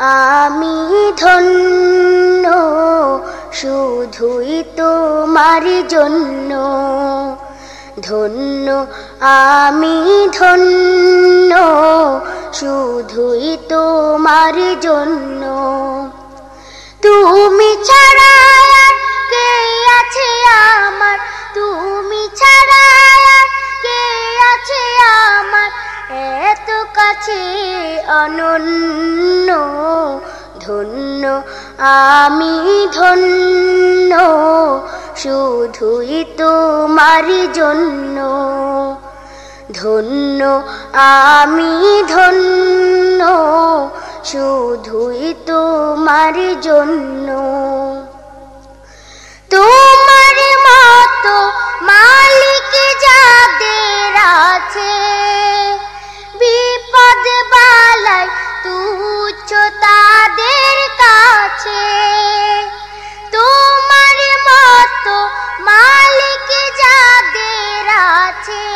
আমি ধন্য শুধুই তোমার জন্য, ধন্য আমি ধন্য শুধুই তোমার জন্য। তুমি ছাড়া আর কে আছে আমার, তুমি ছাড়া আর কে আছে আমার, এত কাছে অনন্য। ধন্য আমি ধন্য শুধুই তোমার জন্য, ধন্য আমি ধন্য শুধুই তোমার জন্য। তোমার মতো মালিক যাদের আছে, বিপদ বালাই তুচ্ছ তাদের কাছে। তোমার মতো মালিক যাদের আছে,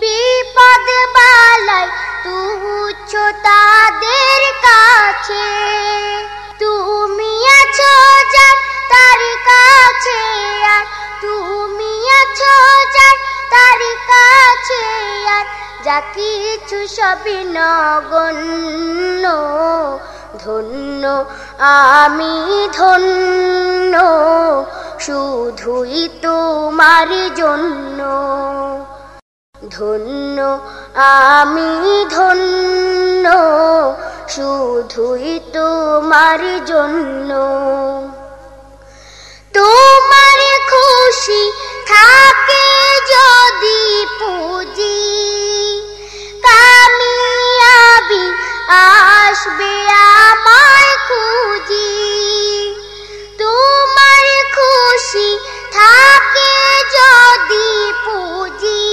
বিপদ বালাই তুচ্ছ তাদের কাছে। তুমি আছো যার তার কাছে, আর তুমি আছো যার তার কাছে, আর যা কিছু সবই নগণ্য। ধন্য আমি ধন্য শুধুই তোমার জন্য, ধন্য আমি ধন্য শুধুই তোমার জন্য। তোমার খুশি থাকে যদি পুঁজি, কামিয়াবি আসবে আমায় খুঁজি। তোমার খুশি থাকে যদি পুঁজি,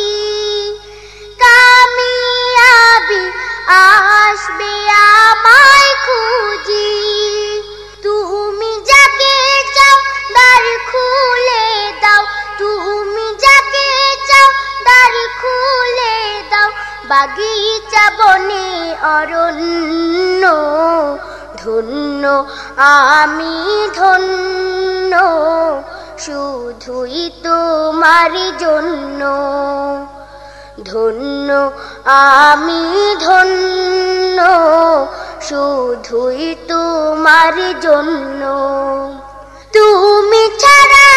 কামিয়াবি আসবে আমায় খুঁজি। তুমি যাকে চাও দ্বার খুলে দাও, তুমি যাকে চাও দ্বার খুলে দাও, বাগিচা বনে অরণ্য। ধন্য আমি ধন্য শুধুই তোমার জন্য, ধন্য আমি ধন্য শুধুই তোমার জন্য। তুমি ছাড়া